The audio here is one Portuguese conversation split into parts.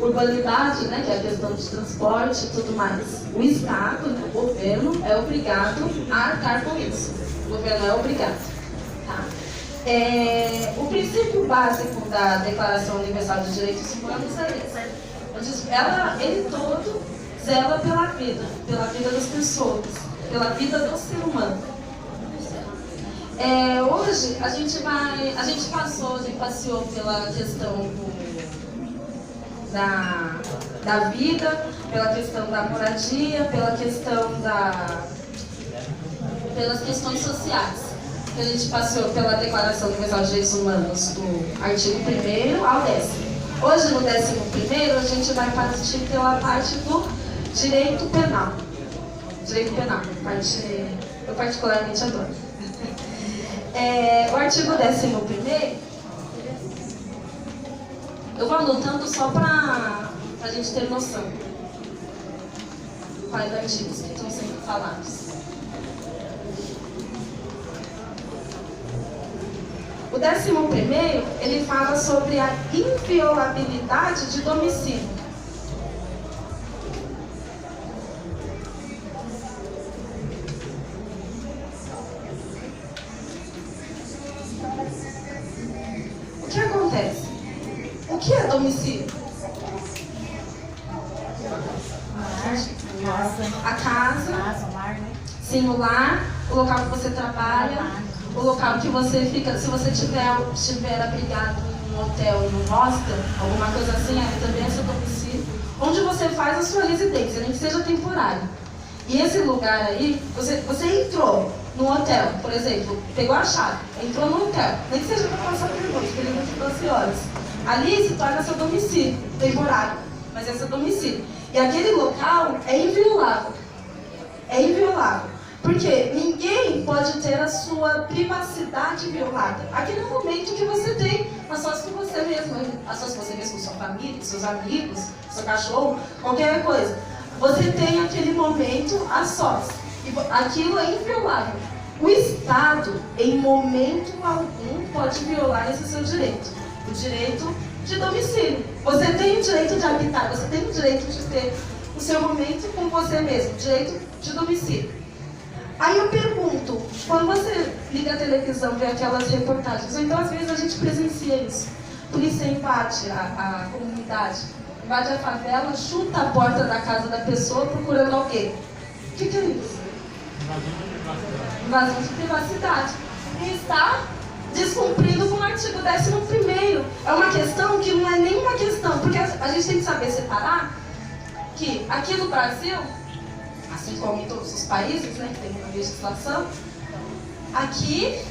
urbanidade, né, que é a questão de transporte e tudo mais. O Estado, né, o governo, é obrigado a arcar com isso. O governo é obrigado. Tá? O princípio básico da Declaração Universal dos Direitos Humanos é esse. Ele todo zela pela vida das pessoas, pela vida do ser humano. Hoje a gente passeou pela questão da vida, pela questão da moradia, pelas questões sociais. A gente passeou pela Declaração Universal dos Direitos Humanos do artigo 1º ao 10º. Hoje, no 11º, a gente vai partir pela parte do direito penal. Direito penal, parte eu particularmente adoro. O artigo 11º, eu vou anotando só para a gente ter noção quais artigos que estão sendo falados. O 11º, ele fala sobre a inviolabilidade de domicílio. O que acontece? O que é domicílio? A casa, sim, o lar, o local que você trabalha, o local que você fica. Se você estiver abrigado em um hotel, em um hostel, alguma coisa assim, aí também é seu domicílio, onde você faz a sua residência, nem que seja temporária. E esse lugar aí, você entrou no hotel, por exemplo, pegou a chave, entrou no hotel, nem que seja para passar por noite, período de 12 horas. Ali se torna seu domicílio, temporário, mas é seu domicílio. E aquele local é inviolável. É inviolável. Porque ninguém pode ter a sua privacidade violada. Aquele momento que você tem a sós com você mesmo, com sua família, com seus amigos, seu cachorro, qualquer coisa. Você tem aquele momento a sós. E aquilo é inviolável. O Estado, em momento algum, pode violar esse seu direito. O direito de domicílio. Você tem o direito de habitar, você tem o direito de ter o seu momento com você mesmo. Direito de domicílio. Aí eu pergunto, quando você liga a televisão, vê aquelas reportagens, ou então às vezes a gente presencia isso. Polícia invade a comunidade, invade a favela, chuta a porta da casa da pessoa procurando alguém. O que é isso? Invasão de privacidade. E está descumprindo com o artigo 11º. É uma questão que não é nenhuma questão, porque a gente tem que saber separar que aqui no Brasil, assim como em todos os países, né, que tem uma legislação, aqui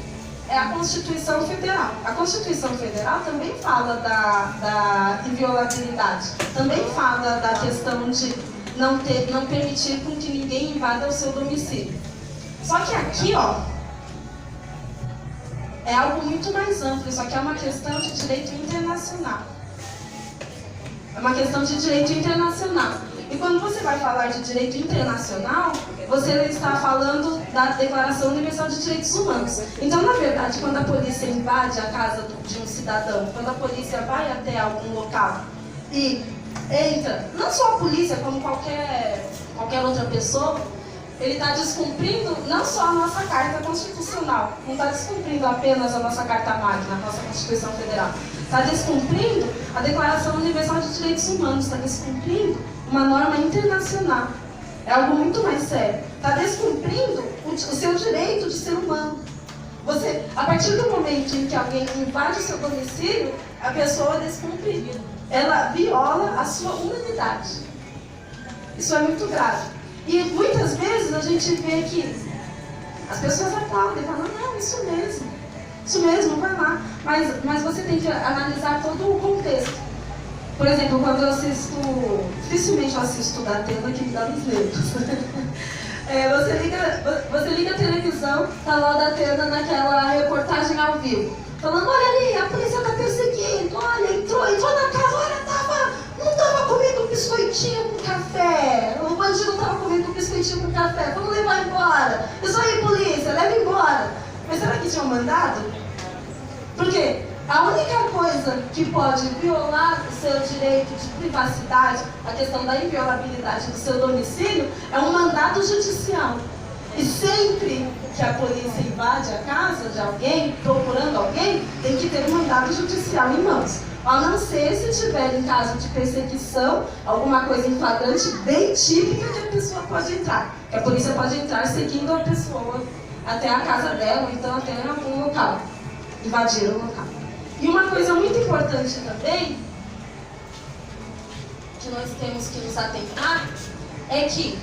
é a Constituição Federal. A Constituição Federal também fala da inviolabilidade, também fala da questão de não permitir com que ninguém invada o seu domicílio. Só que aqui, ó, é algo muito mais amplo. Isso aqui é uma questão de direito internacional. É uma questão de direito internacional. E quando você vai falar de direito internacional, você está falando da Declaração Universal de Direitos Humanos. Então, na verdade, quando a polícia invade a casa de um cidadão, quando a polícia vai até algum local e entra, não só a polícia, como qualquer outra pessoa, ele está descumprindo não só a nossa Carta Constitucional, não está descumprindo apenas a nossa Carta Magna, a nossa Constituição Federal, está descumprindo a Declaração Universal de Direitos Humanos, está descumprindo uma norma internacional. É algo muito mais sério. Está descumprindo o seu direito de ser humano. Você, a partir do momento em que alguém invade o seu domicílio, a pessoa descumpre. Ela viola a sua humanidade. Isso é muito grave. E muitas vezes a gente vê que as pessoas aplaudem, falam, não, isso mesmo, vai lá. Mas você tem que analisar todo o contexto. Por exemplo, quando eu assisto, dificilmente eu assisto da Atena, que me dá nos nervos. Você liga a televisão, tá lá o da Atena naquela reportagem ao vivo, falando, olha ali, a polícia tá perseguindo, olha, entrou na casa, olha, não tava comendo um biscoitinho com café, o bandido tava comendo um biscoitinho com café, vamos levar embora. Isso aí, polícia, leva embora. Mas será que tinham mandado? Por quê? A única coisa que pode violar o seu direito de privacidade, a questão da inviolabilidade do seu domicílio, é um mandado judicial. E sempre que a polícia invade a casa de alguém, procurando alguém, tem que ter um mandado judicial em mãos. A não ser se tiver em caso de perseguição, alguma coisa em flagrante bem típica que a pessoa pode entrar. Que a polícia pode entrar seguindo a pessoa até a casa dela, ou então até algum local. Invadir o local. E uma coisa muito importante também, que nós temos que nos atentar, é que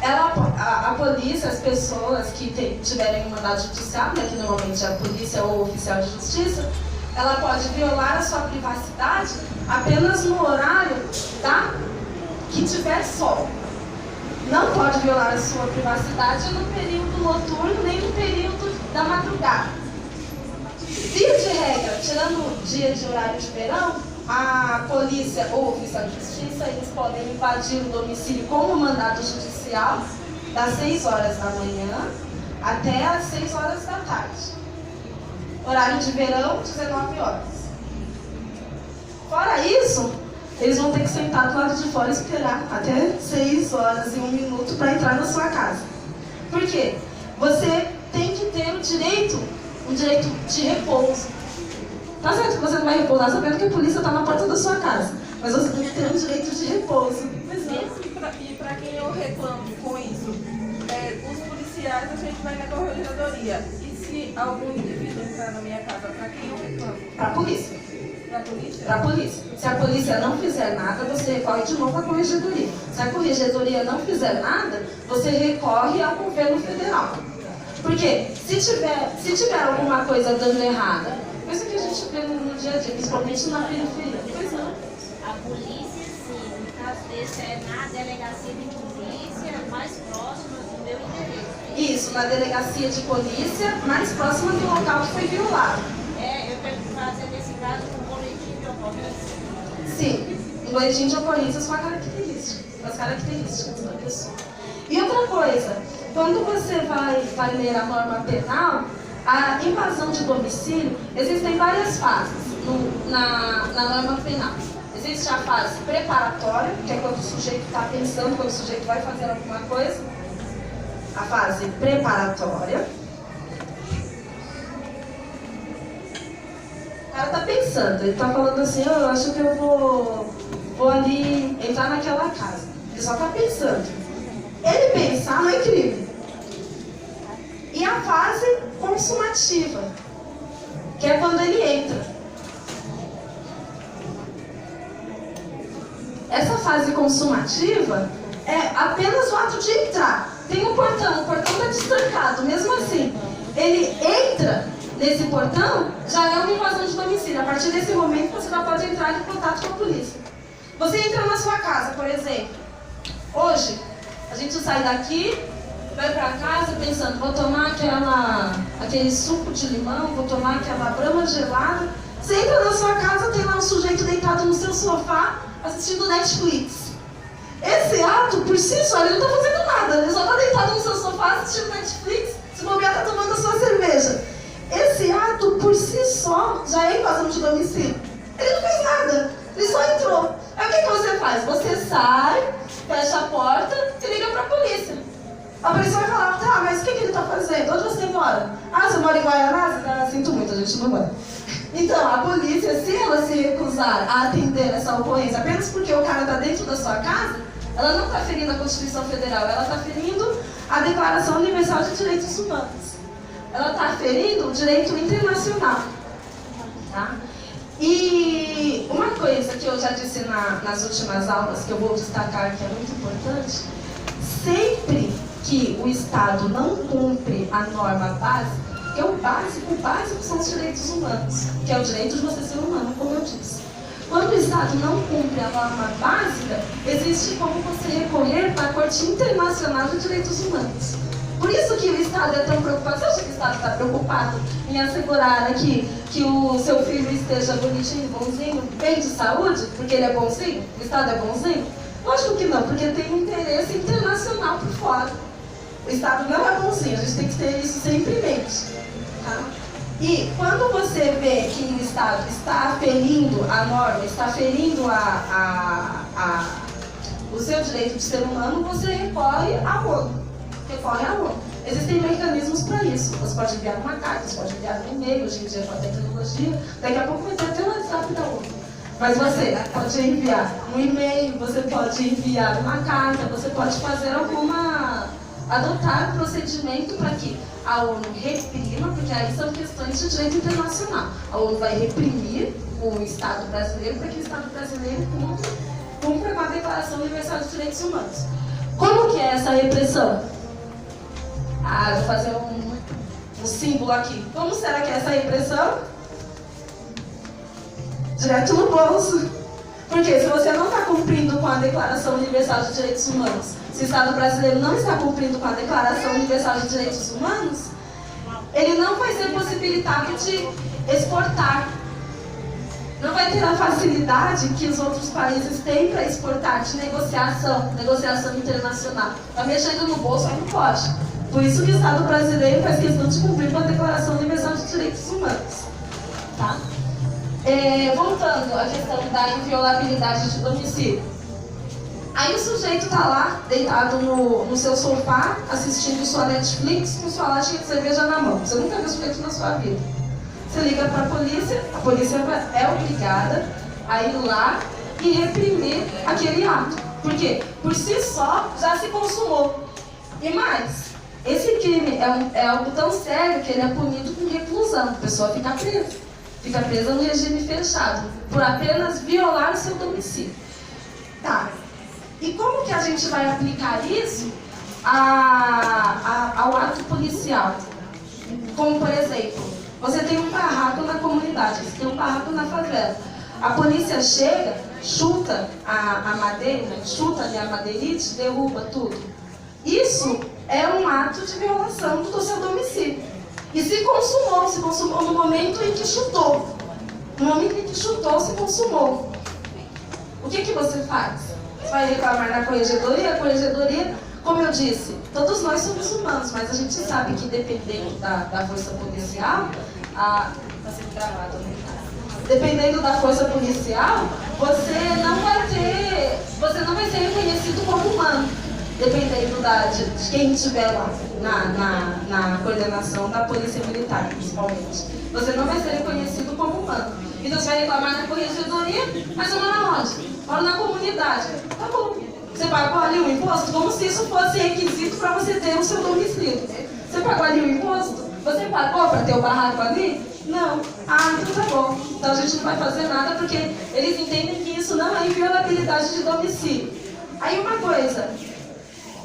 a polícia, as pessoas que tiverem um mandado judicial, né, que normalmente é a polícia ou o oficial de justiça, ela pode violar a sua privacidade apenas no horário, tá, que tiver sol. Não pode violar a sua privacidade no período noturno nem no período da madrugada. Via de regra, tirando o dia de horário de verão, a polícia ou o oficial de justiça, eles podem invadir o domicílio com um mandado judicial das 6 horas da manhã até as 6 horas da tarde. Horário de verão, 19 horas. Fora isso, eles vão ter que sentar do lado de fora e esperar até 6 horas e 1 minuto para entrar na sua casa. Por quê? Você tem que ter um direito de repouso. Tá certo que você não vai repousar sabendo que a polícia está na porta da sua casa, mas você tem que ter um direito de repouso. E para quem eu reclamo com isso, os policiais a gente vai na corregedoria. E se algum indivíduo entrar na minha casa, para quem eu reclamo? Para a polícia. Para a polícia? Para a polícia. Se a polícia não fizer nada, você recorre de novo à corregedoria. Se a corregedoria não fizer nada, você recorre ao governo federal. Porque se tiver alguma coisa dando errada, coisa que a gente vê no dia a dia, principalmente na periferia. Pois não. A polícia, sim, no caso desse, é na delegacia de polícia mais próxima do meu endereço. Isso, na delegacia de polícia mais próxima do local que foi violado. Eu tenho que fazer, nesse caso, um boletim de ocorrência. Sim, um boletim de ocorrências com as características da pessoa. E outra coisa, quando você vai ler a norma penal, a invasão de domicílio, existem várias fases na norma penal. Existe a fase preparatória, que é quando o sujeito está pensando, quando o sujeito vai fazer alguma coisa. A fase preparatória. O cara está pensando, ele está falando assim, eu acho que eu vou ali entrar naquela casa. Ele só está pensando. Ele pensar não é crime. E a fase consumativa, que é quando ele entra. Essa fase consumativa é apenas o ato de entrar. Tem um portão, o portão está destrancado. Mesmo assim, ele entra nesse portão, já é uma invasão de domicílio. A partir desse momento, você já pode entrar em contato com a polícia. Você entra na sua casa, por exemplo. Hoje, a gente sai daqui, vai para casa pensando, vou tomar aquele suco de limão, vou tomar aquela brama gelada. Você entra na sua casa, tem lá um sujeito deitado no seu sofá, assistindo Netflix. Esse ato, por si só, ele não está fazendo nada. Ele só está deitado no seu sofá, assistindo Netflix, se bobear, está tomando a sua cerveja. Esse ato, por si só, já é invasão de domicílio. Ele não fez nada, ele só entrou. Aí o que você faz? Você sai, fecha a porta e liga para a polícia. A polícia vai falar, tá, mas o que ele está fazendo? Onde você mora? Ah, você mora em Guaianazes? Ah, sinto muito, a gente não mora. Então, a polícia, se ela se recusar a atender essa ocorrência apenas porque o cara está dentro da sua casa, ela não está ferindo a Constituição Federal, ela está ferindo a Declaração Universal de Direitos Humanos. Ela está ferindo o direito internacional. Tá? E uma coisa que eu já disse nas últimas aulas, que eu vou destacar que é muito importante, sempre que o Estado não cumpre a norma básica, que é o básico são os direitos humanos, que é o direito de você ser humano, como eu disse. Quando o Estado não cumpre a norma básica, existe como você recorrer para a Corte Internacional de Direitos Humanos. Por isso que o Estado é tão preocupado. Você acha que o Estado está preocupado em assegurar aqui que o seu filho esteja bonitinho, bonzinho, bem de saúde, porque ele é bonzinho? O Estado é bonzinho? Lógico que não, porque tem um interesse internacional por fora. O Estado não é bonzinho, a gente tem que ter isso sempre em mente. Tá? E quando você vê que o Estado está ferindo a norma, está ferindo o seu direito de ser humano, você recorre à ONU. Existem mecanismos para isso. Você pode enviar uma carta, você pode enviar um e-mail, hoje em dia com a tecnologia. Daqui a pouco vai ter até o WhatsApp da ONU. Mas você pode enviar um e-mail, você pode enviar uma carta, você pode fazer adotar um procedimento para que a ONU reprima, porque aí são questões de direito internacional. A ONU vai reprimir o Estado brasileiro para que o Estado brasileiro cumpra com a Declaração Universal dos Direitos Humanos. Como que é essa repressão? Vou fazer um símbolo aqui. Como será que é essa repressão? Direto no bolso. Porque se você não está cumprindo com a Declaração Universal de Direitos Humanos, se o Estado brasileiro não está cumprindo com a Declaração Universal de Direitos Humanos, ele não vai ser possibilitado de exportar. Não vai ter a facilidade que os outros países têm para exportar, de negociação internacional. Está mexendo no bolso, aí não pode. Por isso que o Estado brasileiro faz questão de cumprir com a Declaração Universal de Direitos Humanos. Tá? Voltando à questão da inviolabilidade de domicílio. Aí o sujeito está lá, deitado no seu sofá, assistindo sua Netflix, com sua latinha de cerveja na mão. Você nunca viu o sujeito na sua vida. Você liga para a polícia é obrigada a ir lá e reprimir aquele ato. Por quê? Por si só, já se consumou. E mais, esse crime é algo tão sério que ele é punido com reclusão. A pessoa fica presa. Fica presa no regime fechado, por apenas violar o seu domicílio. Tá. E como que a gente vai aplicar isso ao ato policial? Como, por exemplo, você tem um barraco na comunidade, você tem um barraco na favela. A polícia chega, chuta a madeira, chuta ali a madeirite, derruba tudo. Isso é um ato de violação do seu domicílio. E se consumou no momento em que chutou. No momento em que chutou, se consumou. O que você faz? Você vai reclamar na corregedoria? A corregedoria, como eu disse, todos nós somos humanos, mas a gente sabe que dependendo da força policial, está sendo gravado, né? Dependendo da força policial, você não vai ser reconhecido como humano. Dependendo de quem estiver lá na coordenação da polícia militar, principalmente. Você não vai ser reconhecido como humano. Então você vai reclamar na corregedoria, mas eu moro aonde? Moro na comunidade. Tá bom. Você pagou ali o imposto como se isso fosse requisito para você ter o seu domicílio. Você pagou ali o imposto? Você pagou para ter o barraco ali? Não. Então tá bom. Então a gente não vai fazer nada porque eles entendem que isso não é inviolabilidade de domicílio. Aí uma coisa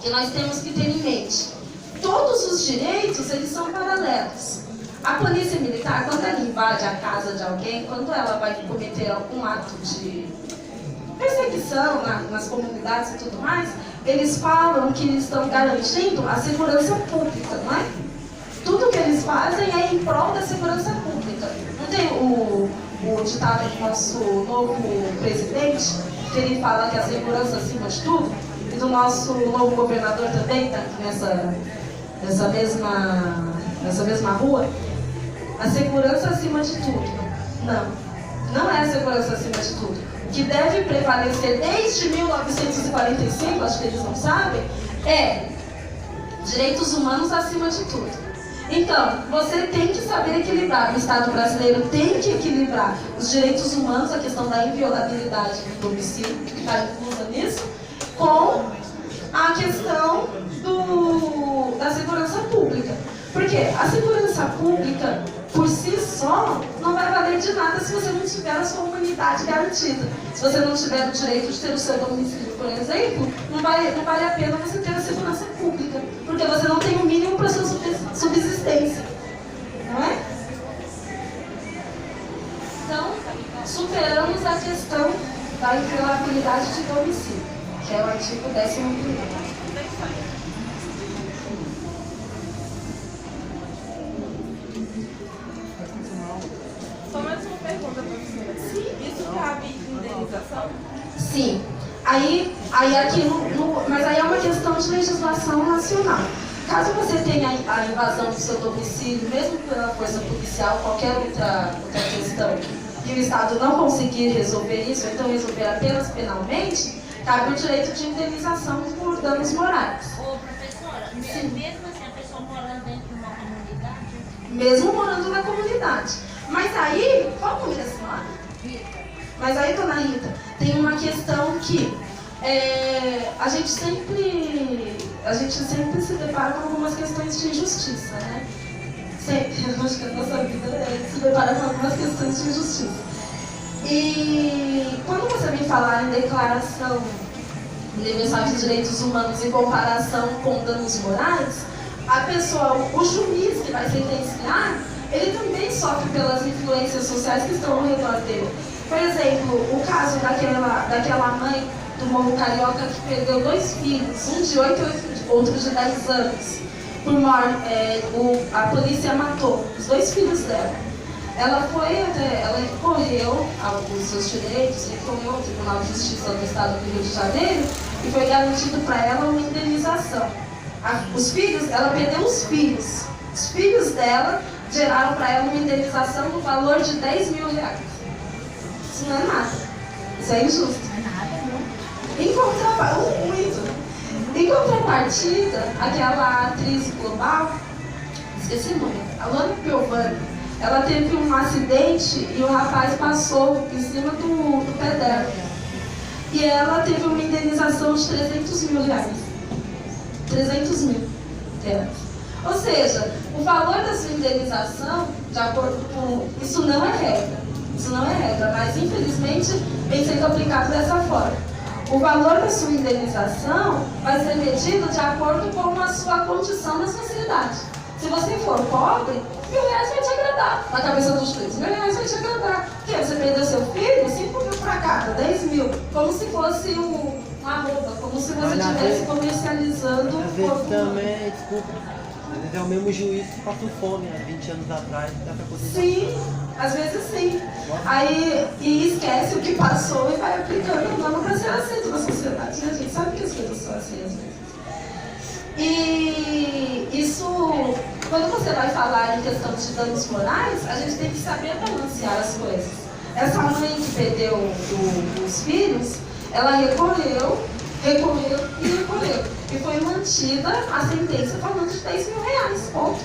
que nós temos que ter em mente. Todos os direitos, eles são paralelos. A polícia militar, quando ela invade a casa de alguém, quando ela vai cometer algum ato de perseguição nas comunidades e tudo mais, eles falam que eles estão garantindo a segurança pública, não é? Tudo que eles fazem é em prol da segurança pública. Não tem o ditado do nosso novo presidente, que ele fala que a segurança acima de tudo? E do nosso novo governador também, está aqui nessa mesma rua. A segurança acima de tudo. Não é a segurança acima de tudo. O que deve prevalecer desde 1945, acho que eles não sabem, é direitos humanos acima de tudo. Então, você tem que saber equilibrar, o Estado brasileiro tem que equilibrar os direitos humanos, a questão da inviolabilidade do domicílio, que está inclusa nisso, com a questão da segurança pública. Porque a segurança pública, por si só, não vai valer de nada se você não tiver a sua humanidade garantida. Se você não tiver o direito de ter o seu domicílio, por exemplo, não vale a pena você ter a segurança pública. Porque você não tem o mínimo para a sua subsistência. Não é? Então, superamos a questão da inviolabilidade de domicílio, que é o artigo 11º. Só mais uma pergunta, professora. Isso cabe indenização? Sim. Mas aí é uma questão de legislação nacional. caso você tenha a invasão do seu domicílio, mesmo pela força policial, qualquer outra questão, que o Estado não conseguir resolver isso, ou então resolver apenas penalmente, cabe o direito de indenização por danos morais. Ô, professora, mesmo assim, a pessoa morando dentro de uma comunidade? Mesmo morando na comunidade. Mas aí, qual o nome da senhora? Rita. Mas aí, dona Rita, tem uma questão que a gente sempre se depara com algumas questões de injustiça, né? Eu acho que a nossa vida se depara com algumas questões de injustiça. E quando você vem falar em declaração universal de direitos humanos em comparação com danos morais, a pessoa, o juiz que vai sentenciar, ele também sofre pelas influências sociais que estão ao redor dele. Por exemplo, o caso daquela mãe do Morro Carioca que perdeu 2 filhos, um de 8 e outro de 10 anos. Por morte, a polícia matou os 2 filhos dela. Ela recorreu aos seus direitos, recorreu ao Tribunal de Justiça do Estado do Rio de Janeiro e foi garantido para ela uma indenização. Ela perdeu os filhos. Os filhos dela geraram para ela uma indenização no valor de R$10 mil. Isso não é nada. Isso é injusto. Em contrapartida, aquela atriz global, esqueci o nome, a Luana Piovani, ela teve um acidente e o rapaz passou em cima do pé dela. E ela teve uma indenização de R$300 mil. 300 mil reais. Ou seja, o valor da sua indenização, de acordo com... Isso não é regra, mas infelizmente vem sendo aplicado dessa forma. O valor da sua indenização vai ser medido de acordo com a sua condição na sociedade. Se você for pobre, R$1.000 vai te agradar. Na cabeça dos juízes, R$1.000 vai te agradar. Porque você perdeu seu filho, 5 mil para cada, 10 mil. Como se fosse uma roupa, como se você estivesse comercializando o corpo. Também, desculpa, às vezes é o mesmo juiz que passou fome há 20 anos atrás, dá pra poder... Sim, às vezes sim. Aí, e esquece o que passou e vai aplicando o nome para ser aceito na sociedade, né? A gente sabe que as coisas são assim às vezes. E isso, quando você vai falar em questão de danos morais, a gente tem que saber balancear as coisas. Essa mãe que perdeu os filhos, ela recorreu. E foi mantida a sentença falando de R$10 mil, ponto.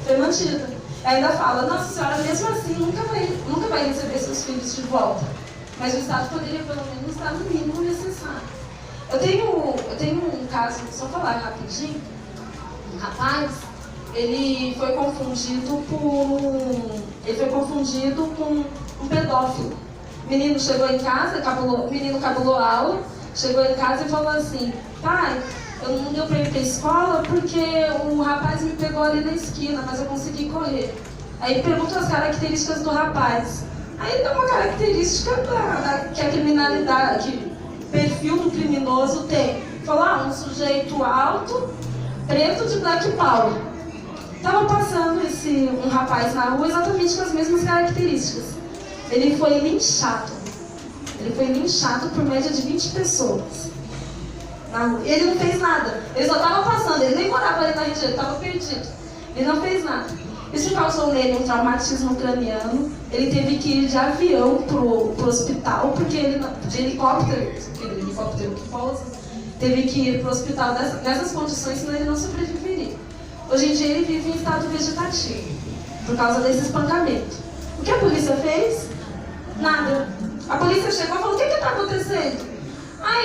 Foi mantida. Ainda fala, nossa senhora, mesmo assim nunca vai receber seus filhos de volta. Mas o Estado poderia pelo menos dar no mínimo necessário. Eu tenho um caso, só falar rapidinho, um rapaz, ele foi confundido com um pedófilo. O menino chegou em casa, o menino cabulou a aula, chegou em casa e falou assim, pai, eu não deu pra ir pra escola porque o rapaz me pegou ali na esquina, mas eu consegui correr. Aí perguntou as características do rapaz. Aí deu uma característica que a criminalidade, que o perfil do criminoso tem. Falou, um sujeito alto, preto de Black Power. Estava passando um rapaz na rua exatamente com as mesmas características. Ele foi linchado. Por média de 20 pessoas. Na rua. Ele não fez nada. Ele só estava passando. Ele nem morava ali na região. Ele estava perdido. Ele não fez nada. Isso causou nele um traumatismo craniano. Ele teve que ir de avião pro hospital, porque de helicóptero, aquele helicóptero que pousa, teve que ir pro hospital nessas condições, senão ele não sobreviveria. Hoje em dia ele vive em estado vegetativo, por causa desse espancamento. O que a polícia fez? Nada. A polícia chegou e falou, o que está acontecendo?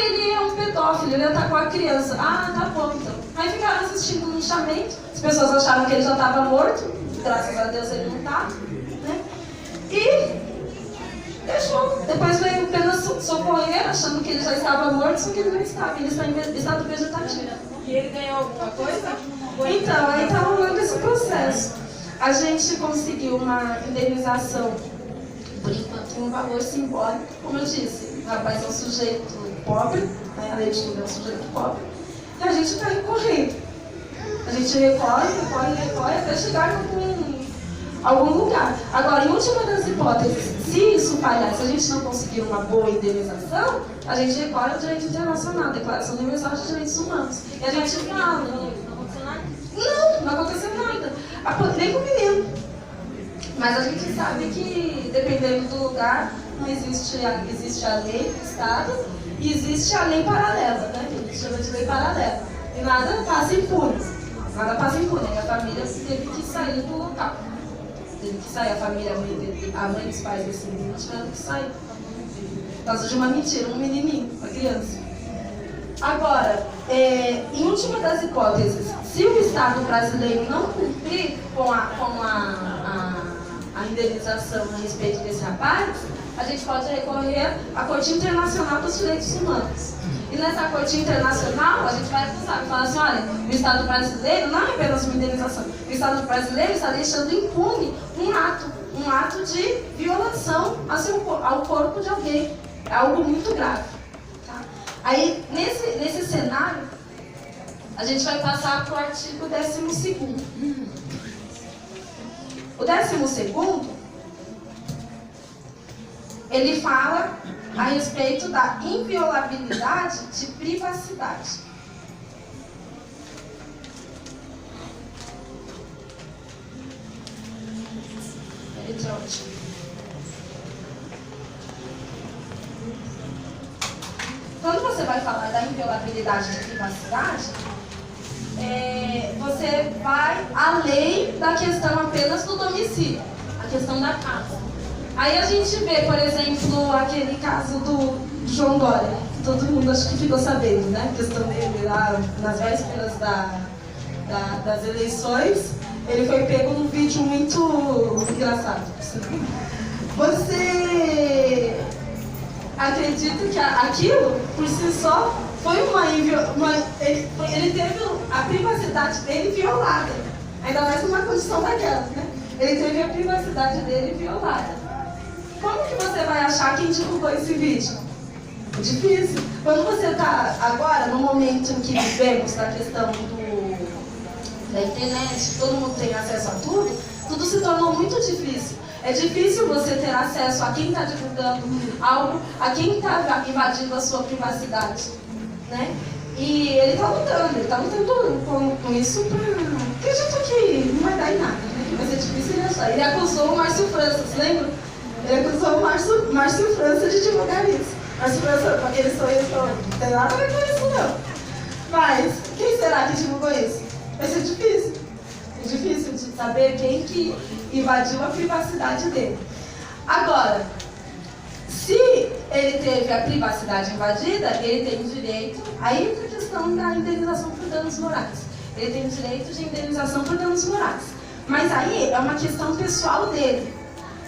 Ele é um pedófilo, ele atacou a criança. Tá bom então. Aí ficaram assistindo um linchamento, as pessoas acharam que ele já estava morto, graças a Deus ele não está, né? E deixou. Depois veio apenas socorrer, achando que ele já estava morto, só que ele não estava, ele está em estado vegetativo. E ele ganhou alguma coisa? Então, aí está rolando esse processo. A gente conseguiu uma indenização, por enquanto, um valor simbólico. Como eu disse, o rapaz é um sujeito pobre, né? A lei de que ele é um sujeito pobre, e a gente está recorrendo. A gente recorre até chegar em algum lugar. Agora, em última das hipóteses, se isso falhar, se a gente não conseguir uma boa indenização, a gente recorre ao direito internacional, Declaração Universal de Direitos Humanos. E a gente fala. Não aconteceu nada. Nem com o menino. Mas a gente sabe que, dependendo do lugar, não existe a lei do Estado e existe a lei paralela, né? Que a gente chama de lei paralela. E nada passa impune. Nada passa impune. A família teve que sair do local. Teve que sair, a mãe dos pais desse menino tiveram que sair. Por causa de uma mentira, um menininho, uma criança. Agora, em última das hipóteses, se o Estado brasileiro não cumprir com a indenização a respeito desse rapaz, a gente pode recorrer à Corte Internacional dos Direitos Humanos. E nessa Corte Internacional, a gente vai acusar e falar assim, olha, o Estado brasileiro não é apenas uma indenização, o Estado brasileiro está deixando impune um ato de violação ao corpo de alguém. É algo muito grave. Tá? Aí, nesse cenário, a gente vai passar para o artigo 12º. O 12º, ele fala a respeito da inviolabilidade de privacidade. Quando você vai falar da inviolabilidade de privacidade, você vai além da questão apenas do domicílio, a questão da casa. Aí a gente vê, por exemplo, aquele caso do João Dória, que todo mundo acho que ficou sabendo, né? A questão dele lá nas vésperas das eleições, ele foi pego num vídeo muito engraçado. Você acredita que aquilo, por si só, foi ele teve a privacidade dele violada. Ainda mais numa condição daquela, né? Ele teve a privacidade dele violada. Como que você vai achar quem divulgou esse vídeo? É difícil. Quando você está agora, no momento em que vivemos na questão da internet, todo mundo tem acesso a tudo se tornou muito difícil. É difícil você ter acesso a quem está divulgando algo, a quem está invadindo a sua privacidade, né? E ele está lutando com isso porque acredito que não vai dar em nada, né? Que vai ser difícil ele achar. Ele acusou o Márcio França, você lembra? Ele acusou o Márcio França de divulgar isso. Márcio França, com aquele sorriso, não tem nada a ver com isso não. Mas, quem será que divulgou isso? Vai ser difícil. É difícil de saber quem que invadiu a privacidade dele. Agora, se ele teve a privacidade invadida, ele tem direito, aí entra a questão da indenização por danos morais. Ele tem direito de indenização por danos morais. Mas aí é uma questão pessoal dele.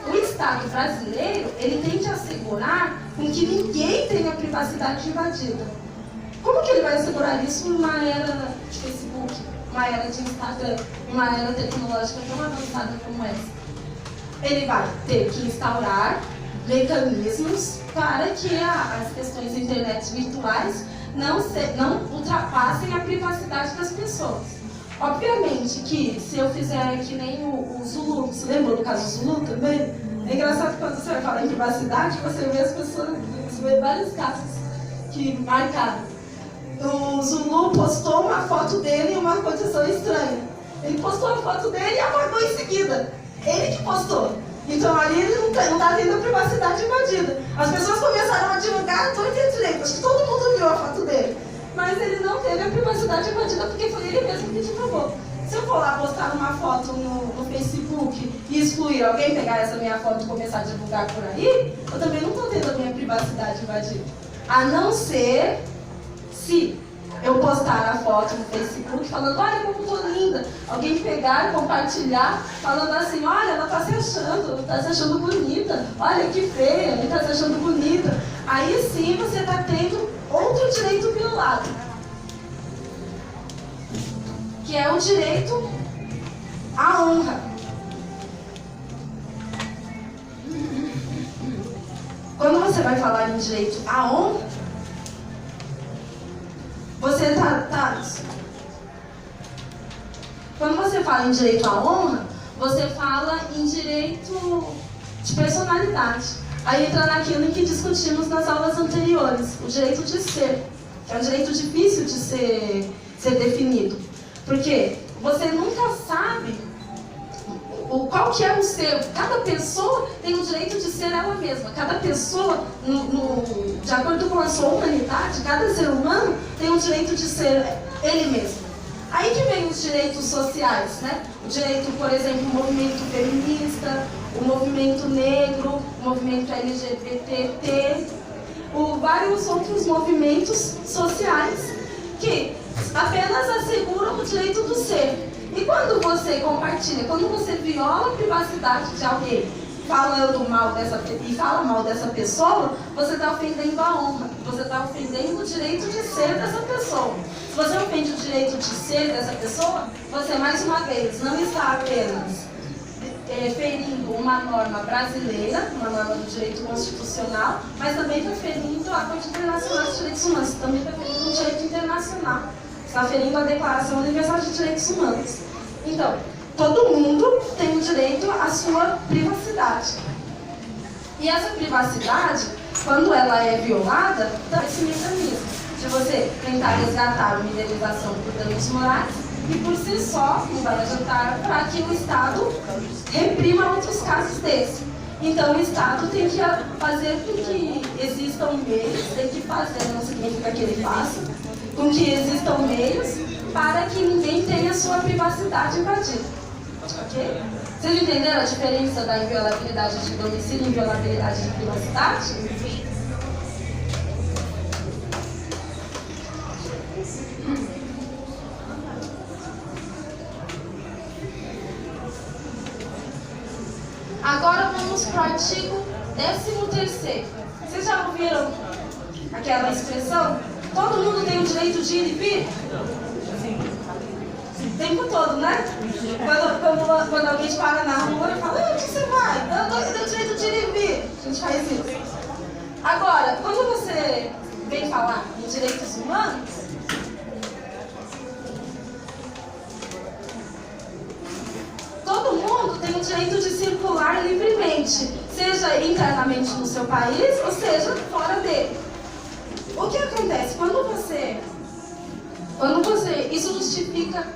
O Estado brasileiro, ele tem que assegurar com que ninguém tenha a privacidade invadida. Como que ele vai assegurar isso numa era de Facebook, uma era de Instagram, uma era tecnológica tão avançada como essa? Ele vai ter que instaurar mecanismos para que as questões de internet virtuais não ultrapassem a privacidade das pessoas. Obviamente que se eu fizer que nem o Zulu, você lembra do caso Zulu também? É engraçado que quando você vai falar em privacidade, você vê as pessoas, você vê vários casos que marcaram. O Zulu postou uma foto dele em uma condição estranha. Ele postou a foto dele e apagou em seguida. Ele que postou. Então ali ele não está tendo a privacidade invadida. As pessoas começaram a divulgar à torta e à direita. Acho que todo mundo viu a foto dele. Mas ele não teve a privacidade invadida porque foi ele mesmo que divulgou. Se eu for lá postar uma foto no Facebook e excluir alguém, pegar essa minha foto e começar a divulgar por aí, eu também não estou tendo a minha privacidade invadida. A não ser se eu postar a foto no Facebook falando, olha como estou linda. Alguém pegar e compartilhar falando assim, olha, ela está se achando bonita. Olha que feia, ele está se achando bonita. Aí sim você está tendo outro direito violado, que é o direito à honra. Quando você vai falar em direito à honra, você Quando você fala em direito à honra, você fala em direito de personalidade. Aí entra naquilo em que discutimos nas aulas anteriores, o direito de ser, que é um direito difícil de ser definido. Porque você nunca sabe qual que é o seu. Cada pessoa tem o direito de ser ela mesma. Cada pessoa, de acordo com a sua humanidade, cada ser humano tem o direito de ser ele mesmo. Aí que vem os direitos sociais, né? O direito, por exemplo, o movimento feminista, o movimento negro, o movimento LGBT, vários outros movimentos sociais que apenas asseguram o direito do ser. E quando você compartilha, quando você viola a privacidade de alguém, falando mal fala mal dessa pessoa, você está ofendendo a honra, você está ofendendo o direito de ser dessa pessoa. Se você ofende o direito de ser dessa pessoa, você, mais uma vez, não está apenas ferindo uma norma brasileira, uma norma do direito constitucional, mas também está ferindo a Corte Internacional dos Direitos Humanos, também está ferindo o direito internacional, está ferindo a Declaração Universal de Direitos Humanos. Então, todo mundo tem o direito à sua privacidade. E essa privacidade, quando ela é violada, dá esse mecanismo de você tentar resgatar uma indenização por danos morais e por si só não vai adiantar para que o Estado reprima outros casos desses. Então o Estado tem que fazer com que existam meios, tem que fazer, não significa que ele faça, com que existam meios para que ninguém tenha sua privacidade invadida. Ok? Vocês entenderam a diferença da inviolabilidade de domicílio e inviolabilidade de privacidade? Agora vamos para o artigo 13º. Vocês já ouviram aquela expressão? Todo mundo tem o direito de ir e vir? O tempo todo, né? Quando alguém te para na rua e fala, onde você vai? Eu tenho o direito de ir e vir. A gente faz isso. Agora, quando você vem falar em direitos humanos, todo mundo tem o direito de circular livremente, seja internamente no seu país, ou seja, fora dele. O que acontece? Quando você isso justifica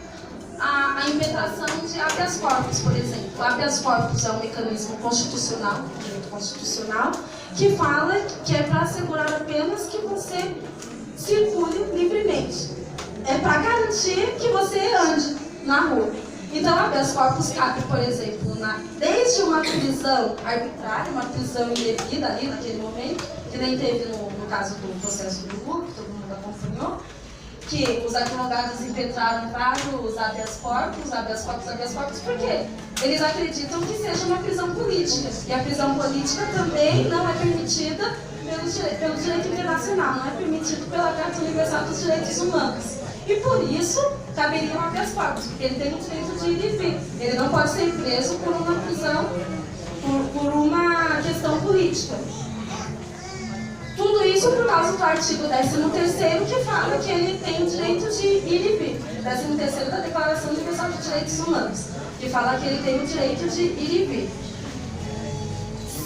a impetração de habeas corpus, por exemplo. O habeas corpus é um mecanismo constitucional, direito constitucional, que fala que é para assegurar apenas que você circule livremente. É para garantir que você ande na rua. Então, habeas corpus cabe, por exemplo, desde uma prisão arbitrária, uma prisão indevida ali naquele momento, que nem teve no caso do processo do Lula, que todo mundo acompanhou, que os advogados impetraram vários habeas corpus, por quê? Eles acreditam que seja uma prisão política. E a prisão política também não é permitida pelo direito internacional, não é permitido pela Carta Universal dos Direitos Humanos. E por isso, caberia um habeas corpus, porque ele tem o direito de ir e vir. Ele não pode ser preso por uma prisão, por uma questão política. Tudo isso por causa do artigo 13º, que fala que ele tem o direito de ir e vir. 13º da Declaração Universal de Direitos Humanos, que fala que ele tem o direito de ir e vir.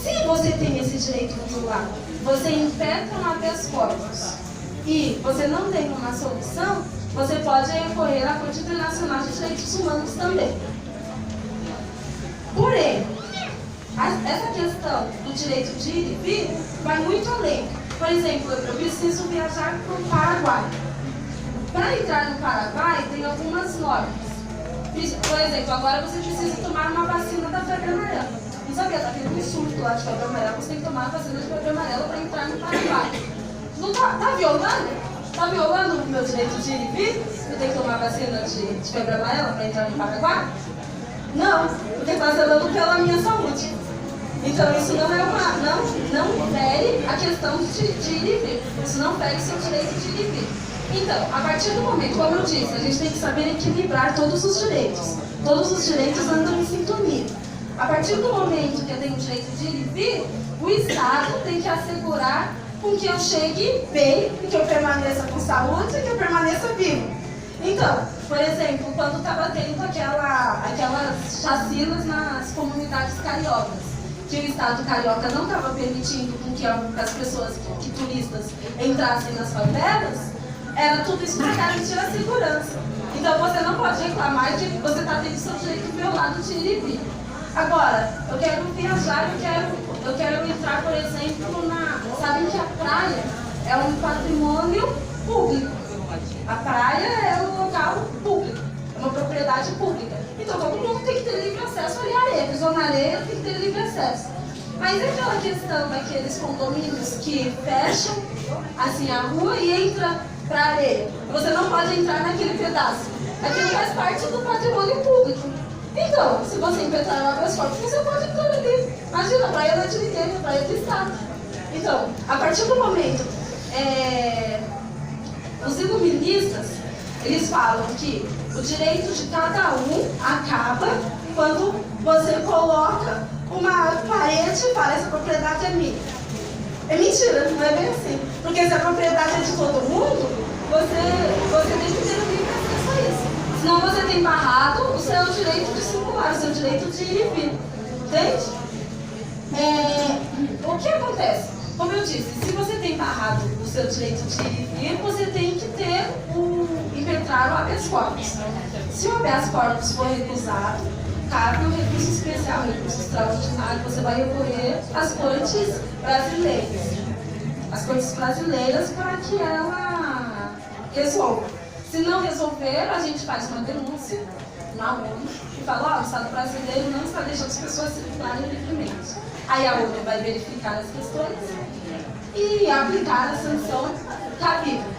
Se você tem esse direito violado, você impetra um habeas corpus e você não tem uma solução, você pode recorrer à Corte Internacional de Direitos Humanos também. Porém, essa questão do direito de ir e vir vai muito além. Por exemplo, eu preciso viajar para o Paraguai. Para entrar no Paraguai, tem algumas normas. Por exemplo, agora você precisa tomar uma vacina da febre amarela. Não sabia, está tendo um surto lá de febre amarela, você tem que tomar a vacina de febre amarela para entrar no Paraguai. Não tá violando? Está violando o meu direito de ir e vir? Eu tenho que tomar a vacina de febre amarela para entrar no Paraguai? Não, porque está zelando pela minha saúde. Então isso não é não fere a questão de ir e vir. Isso não fere o seu direito de ir e vir. Então, a partir do momento, como eu disse, a gente tem que saber equilibrar todos os direitos. Todos os direitos andam em sintonia. A partir do momento que eu tenho o direito de ir e vir, o Estado tem que assegurar com que eu chegue bem, que eu permaneça com saúde e que eu permaneça vivo. Então, por exemplo, quando estava tendo aquelas chacinas nas comunidades cariocas, que o Estado carioca não estava permitindo com que as pessoas, que turistas, entrassem nas favelas, Era tudo isso para garantir a segurança. Então você não pode reclamar que você está tendo seu direito violado de ir e vir. Agora, eu quero viajar, eu quero entrar, por exemplo, sabem que a praia é um patrimônio público. A praia é um local público, é uma propriedade pública. Então todo mundo tem que ter livre acesso ali à areia, pisou na areia tem que ter livre acesso. Mas é aquela questão daqueles condomínios que fecham assim a rua e entra para a areia. Você não pode entrar naquele pedaço. Aquilo faz parte do patrimônio público. Então, se você impetrar o habeas corpus, você pode entrar ali. Imagina, a praia não é de ninguém, a praia é do Estado. Então, a partir do momento, os iluministas, eles falam que o direito de cada um acaba quando você coloca uma parede e fala, essa propriedade é minha. É mentira, não é bem assim. Porque se a propriedade é de todo mundo, você tem que ter o livre acesso a isso. Senão você tem barrado o seu direito de circular, o seu direito de ir e vir. Entende? O que acontece? Como eu disse, se você tem barrado o seu direito de ir e vir, você tem que ter impetrar o habeas corpus. Se o habeas corpus for recusado, cabe um recurso especial, um recurso extraordinário, você vai recorrer às cortes brasileiras. As cortes brasileiras para que ela resolva. Se não resolver, a gente faz uma denúncia na ONU e fala, o Estado brasileiro não está deixando as pessoas circularem livremente. Aí a ONU vai verificar as questões e aplicar a sanção cabível.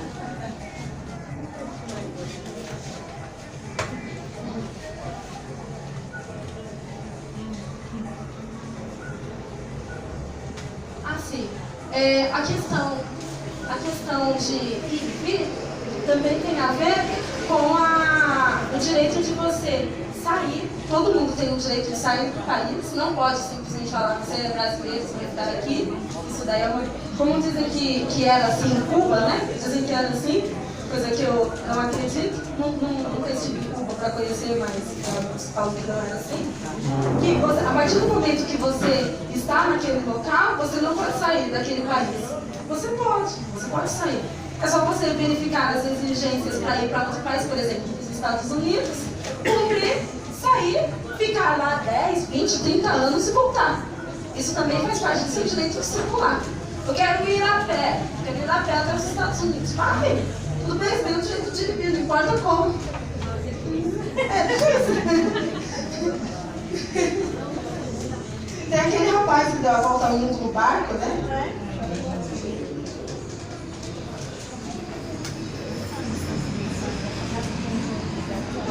Assim, a questão de ir e vir também tem a ver com o direito de você sair. Todo mundo tem o direito de sair do país, não pode simplesmente falar que você é brasileiro, você vai ficar aqui. Isso daí é uma... Como dizem que era assim em Cuba, né? Dizem que era assim, coisa que eu não acredito. Nunca estive em Cuba para conhecer, mas falam que não era assim. Que você, a partir do momento que você está naquele local, você não pode sair daquele país. Você pode sair. É só você verificar as exigências para ir para outro país, por exemplo, os Estados Unidos, cumprir, sair, ficar lá 10, 20, 30 anos e voltar. Isso também faz parte do seu direito de circular. Eu quero ir a pé até os Estados Unidos. Vai, tudo bem, você tem o direito de ir, não importa como. Tem aquele rapaz que deu a volta ao mundo no barco, né?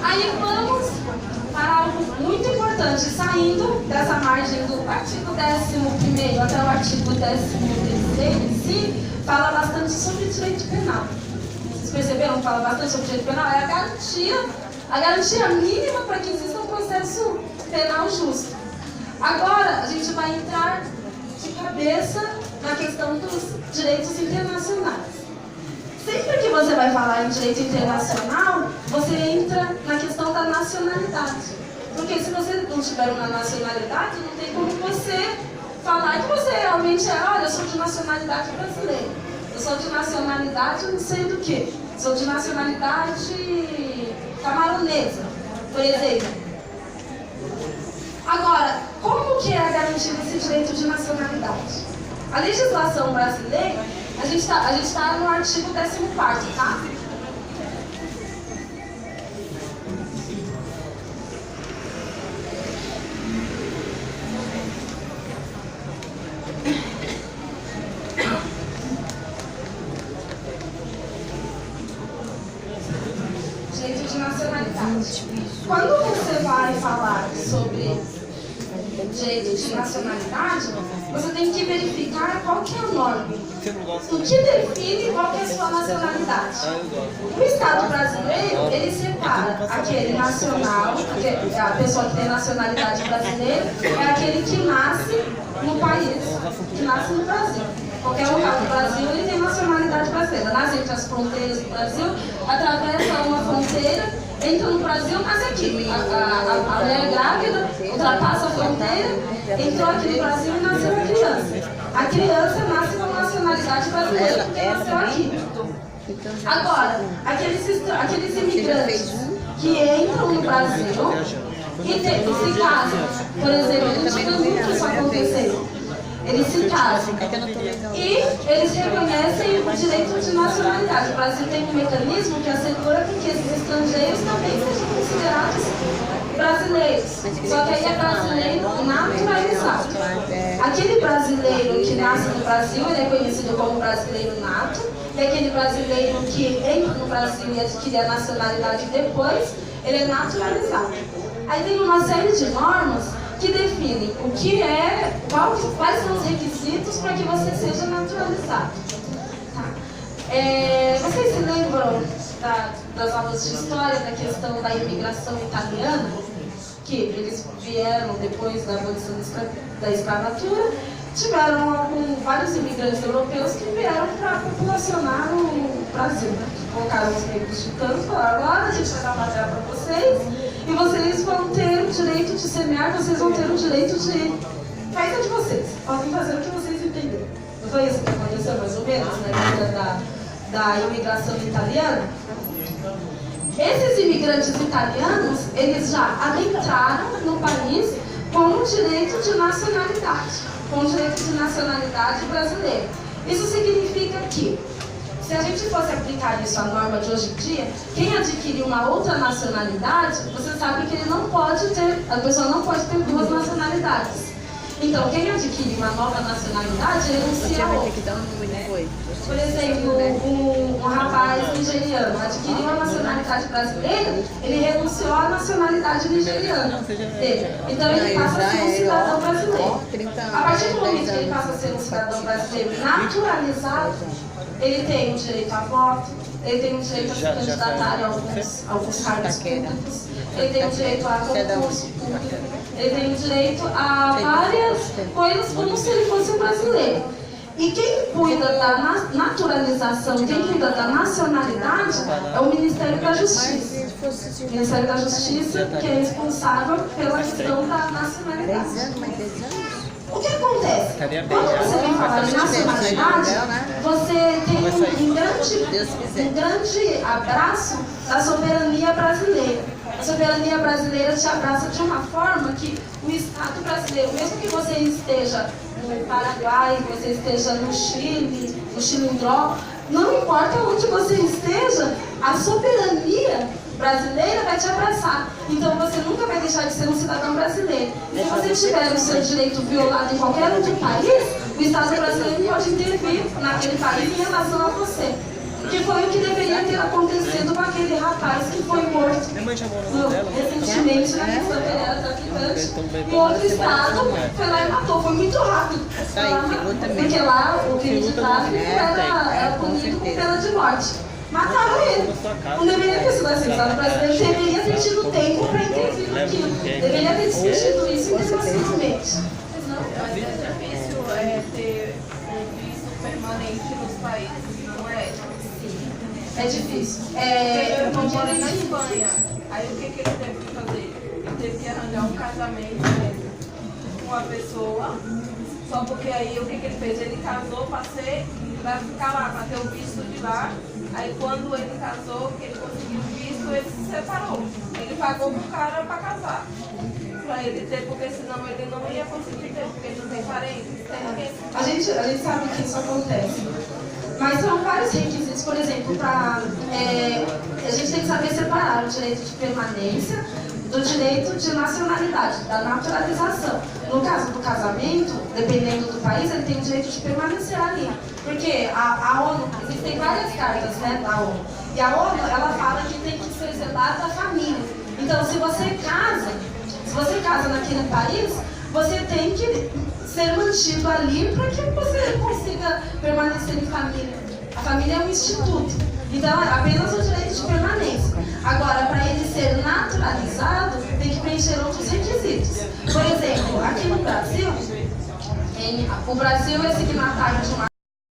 Aí vamos para algo muito importante, saindo dessa margem do artigo 11º até o artigo 13º em si, fala bastante sobre direito penal. Vocês perceberam que fala bastante sobre direito penal? É a garantia mínima para que exista um processo penal justo. Agora, a gente vai entrar de cabeça na questão dos direitos internacionais. Sempre que você vai falar em direito internacional, você entra na questão da nacionalidade. Porque se você não tiver uma nacionalidade, não tem como você falar que você realmente olha, eu sou de nacionalidade brasileira. Eu sou de nacionalidade não sei do que. Sou de nacionalidade camaronesa, por exemplo. Agora, como que é garantido esse direito de nacionalidade? A legislação brasileira, a gente está no artigo 14º, tá? Direito de nacionalidade. Quando você vai falar sobre direito de nacionalidade, você tem que verificar qual que é a norma. O que define qual que é a sua nacionalidade. O Estado brasileiro, ele separa aquele nacional, a pessoa que tem nacionalidade brasileira, é aquele que nasce no país, que nasce no Brasil. Qualquer local do Brasil, ele tem nacionalidade brasileira. Nasce entre as fronteiras do Brasil, atravessa uma fronteira, entra no Brasil, nasce aqui. A mulher grávida ultrapassa a fronteira, entrou aqui no Brasil e nasceu a criança. A criança nasce com nacionalidade brasileira porque nasceu aqui. Agora, aqueles imigrantes que entram no Brasil e se casam, por exemplo, a gente viu muito isso acontecer. Eles se casam e eles reconhecem o direito de nacionalidade. O Brasil tem um mecanismo que assegura que esses estrangeiros também sejam considerados brasileiros. Só que aí é brasileiro naturalizado. Aquele brasileiro que nasce no Brasil, ele é conhecido como brasileiro nato. E aquele brasileiro que entra no Brasil e adquire a nacionalidade depois, ele é naturalizado. Aí tem uma série de normas que definem o que é, quais são os requisitos para que você seja naturalizado. Tá. Vocês se lembram das aulas de história, da questão da imigração italiana? Que eles vieram depois da abolição da escravatura, tiveram vários imigrantes europeus que vieram para populacionar o Brasil. Colocaram os negros de canto, falaram: agora a gente vai dar uma terra para vocês e vocês vão ter o direito de semear, vocês vão ter o direito de... Faz a de vocês, podem fazer o que vocês entenderem. Não foi isso que aconteceu mais ou menos na época da imigração italiana? Esses imigrantes italianos, eles já adentraram no país com o direito de nacionalidade, com o direito de nacionalidade brasileira. Isso significa que, se a gente fosse aplicar isso à norma de hoje em dia, quem adquirir uma outra nacionalidade, você sabe que a pessoa não pode ter duas nacionalidades. Então, quem adquire uma nova nacionalidade, renuncia a outra. Por exemplo, um rapaz nigeriano adquiriu a nacionalidade brasileira, ele renunciou à nacionalidade nigeriana dele. Então, ele passa a ser um cidadão brasileiro. A partir do momento que ele passa a ser um cidadão brasileiro naturalizado, ele tem o direito a voto, ele tem o direito a se candidatar a alguns cargos públicos, ele tem o direito a concurso público, ele tem o direito a várias coisas como se ele fosse um brasileiro. E quem cuida da naturalização, quem cuida da nacionalidade é o Ministério da Justiça. O Ministério da Justiça, que é responsável pela questão da nacionalidade. O que acontece? Quando você vem falar de nacionalidade, você tem um grande abraço da soberania brasileira. A soberania brasileira te abraça de uma forma que o Estado brasileiro, mesmo que você esteja no Paraguai, que você esteja no Chilindró, não importa onde você esteja, a soberania brasileira vai te abraçar. Então você nunca vai deixar de ser um cidadão brasileiro. E se você tiver o seu direito violado em qualquer outro país, o Estado brasileiro pode intervir naquele país em relação a você. Que foi o que deveria ter acontecido com aquele rapaz que foi morto recentemente na questão que ele era traficante. Em outro estado, foi lá e matou. Foi muito rápido. Porque lá o crime de tráfico era punido com pena de morte. Mataram ele. Não deveria ter sido assim. O Estado brasileiro deveria ter tido tempo para intervir naquilo. Deveria ter discutido isso internacionalmente. Mas é difícil ter um visto permanente nos países, não é? É difícil. Eu morei na Espanha. Aí o que ele teve que fazer? Ele teve que arranjar um casamento com uma pessoa. Só porque aí o que ele fez? Ele casou para ficar lá, para ter o visto de lá. Aí quando ele casou, que ele conseguiu o visto, ele se separou. Ele pagou pro cara para casar. Para ele ter, porque senão ele não ia conseguir ter, porque ele não tem parentes. A gente sabe que isso acontece. Mas são vários requisitos, por exemplo, a gente tem que saber separar o direito de permanência do direito de nacionalidade, da naturalização. No caso do casamento, dependendo do país, ele tem o direito de permanecer ali. Porque a ONU, existem várias cartas, né, da ONU. E a ONU, ela fala que tem que ser zelada a família. Então, se você casa naquele país, você tem que ser mantido ali para que você consiga permanecer em família. A família é um instituto. Então, é apenas o direito de permanência. Agora, para ele ser naturalizado, tem que preencher outros requisitos. Por exemplo, aqui no Brasil, o Brasil é signatário de uma